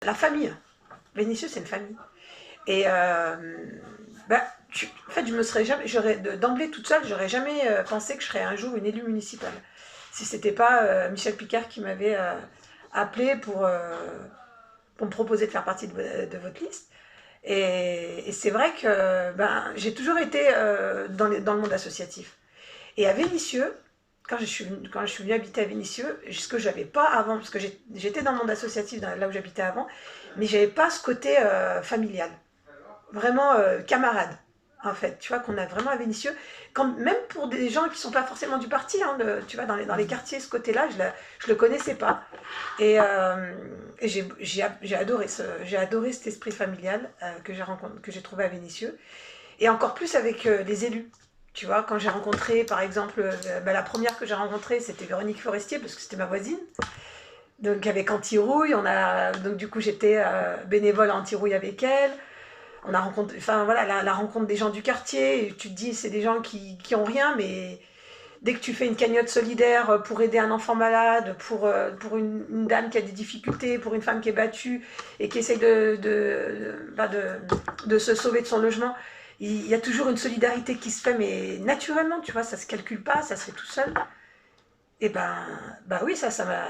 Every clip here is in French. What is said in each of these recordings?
La famille. Vénitieux, c'est une famille. Et en fait, je me serais jamais, d'emblée toute seule, j'aurais jamais pensé que je serais un jour une élue municipale. Si c'était pas Michel Picard qui m'avait appelé pour me proposer de faire partie de votre liste. Et c'est vrai que j'ai toujours été dans le monde associatif. Et à Vénissieux, quand je suis venue habiter à Vénissieux, ce que je n'avais pas avant, parce que j'étais dans le monde associatif, là où j'habitais avant, mais je n'avais pas ce côté familial, vraiment camarade, en fait, tu vois, qu'on a vraiment à Vénissieux. Même pour des gens qui ne sont pas forcément du parti, hein, tu vois, dans les quartiers, ce côté-là, je ne le connaissais pas. Et j'ai adoré cet esprit familial que j'ai trouvé à Vénissieux. Et encore plus avec les élus. Tu vois, quand j'ai rencontré, par exemple, la première que j'ai rencontrée, c'était Véronique Forestier, parce que c'était ma voisine. Donc avec Antirouille, donc du coup j'étais bénévole à Antirouille avec elle. On a rencontré, enfin voilà, la rencontre des gens du quartier. Et tu te dis, c'est des gens qui ont rien, mais dès que tu fais une cagnotte solidaire pour aider un enfant malade, pour une dame qui a des difficultés, pour une femme qui est battue et qui essaye de se sauver de son logement, il y a toujours une solidarité qui se fait, mais naturellement, tu vois, ça se calcule pas, ça se fait tout seul. Et oui, ça m'a.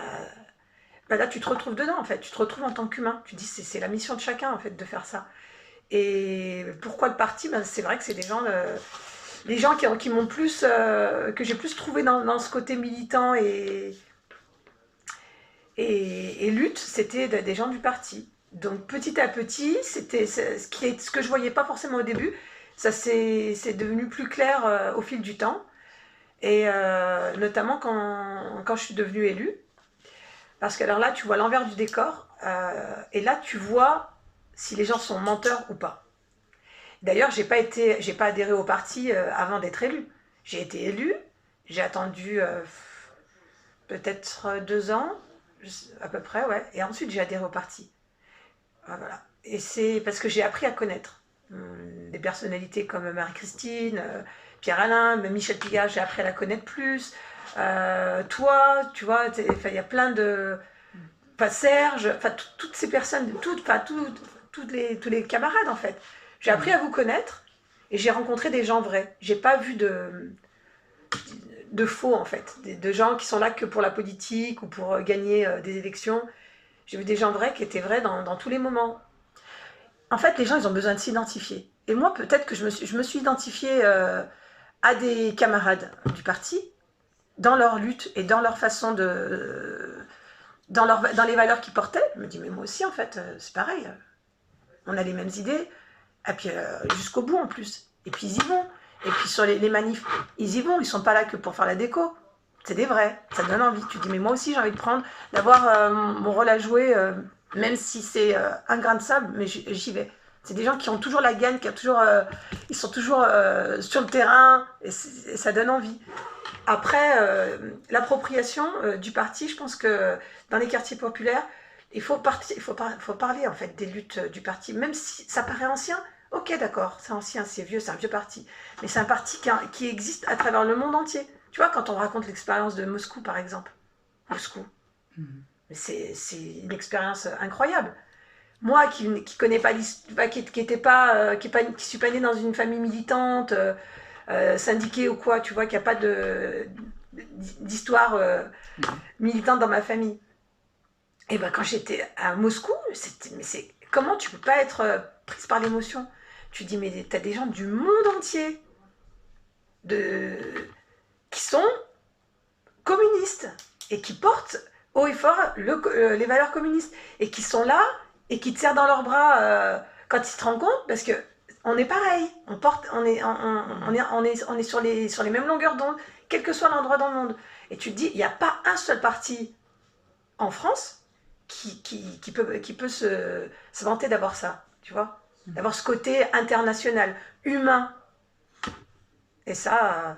Là, tu te retrouves dedans, en fait. Tu te retrouves en tant qu'humain. Tu te dis, c'est la mission de chacun, en fait, de faire ça. Et pourquoi le parti? C'est vrai que c'est des gens, les gens qui m'ont plus, que j'ai plus trouvé dans ce côté militant et lutte, c'était des gens du parti. Donc petit à petit, c'était ce que je voyais pas forcément au début. Ça c'est devenu plus clair au fil du temps. Et notamment quand je suis devenue élue. Parce que alors là, tu vois l'envers du décor. Et là, tu vois si les gens sont menteurs ou pas. D'ailleurs, j'ai pas adhéré au parti avant d'être élue. J'ai été élue, j'ai attendu peut-être 2 ans, à peu près, ouais. Et ensuite, j'ai adhéré au parti. Voilà. Et c'est parce que j'ai appris à connaître des personnalités comme Marie-Christine, Pierre-Alain, même Michel Pigalle, j'ai appris à la connaître plus. Toi, tu vois, il y a plein de. Enfin, Serge, enfin, toutes ces personnes, tous les camarades, en fait. J'ai appris à vous connaître et j'ai rencontré des gens vrais. J'ai pas vu de faux, en fait. De gens qui sont là que pour la politique ou pour gagner des élections. J'ai vu des gens vrais qui étaient vrais dans tous les moments. En fait, les gens, ils ont besoin de s'identifier. Et moi, peut-être que je me suis identifiée à des camarades du parti, dans leur lutte et dans leur façon de. Dans les valeurs qu'ils portaient. Je me dis, mais moi aussi, en fait, c'est pareil. On a les mêmes idées. Et puis, jusqu'au bout, en plus. Et puis, ils y vont. Et puis, sur les manifs, ils y vont. Ils sont pas là que pour faire la déco. C'est des vrais. Ça donne envie. Tu te dis, mais moi aussi, j'ai envie de d'avoir mon rôle à jouer, même si c'est un grain de sable, mais j'y vais. C'est des gens qui ont toujours la gagne, ils sont toujours sur le terrain, et ça donne envie. Après, l'appropriation du parti, je pense que dans les quartiers populaires, il faut parler en fait des luttes du parti, même si ça paraît ancien. Ok, d'accord, c'est ancien, c'est vieux, c'est un vieux parti, mais c'est un parti qui existe à travers le monde entier. Tu vois, quand on raconte l'expérience de Moscou, par exemple, Moscou, c'est une expérience incroyable. Moi, qui connais pas l'histoire, qui suis pas née dans une famille militante, syndiquée ou quoi, tu vois, qu'il n'y a pas d'histoire militante dans ma famille. Et quand j'étais à Moscou, comment tu peux pas être prise par l'émotion? Tu dis, mais t'as des gens du monde entier qui sont communistes et qui portent haut et fort les valeurs communistes et qui sont là et qui te serrent dans leurs bras quand ils se rendent compte, parce que on est pareil, on est sur les mêmes longueurs d'onde, quel que soit l'endroit dans le monde. Et tu te dis, il n'y a pas un seul parti en France qui peut se vanter d'avoir ça, tu vois, d'avoir ce côté international, humain. Et ça,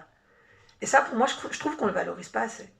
pour moi, je trouve qu'on ne le valorise pas assez.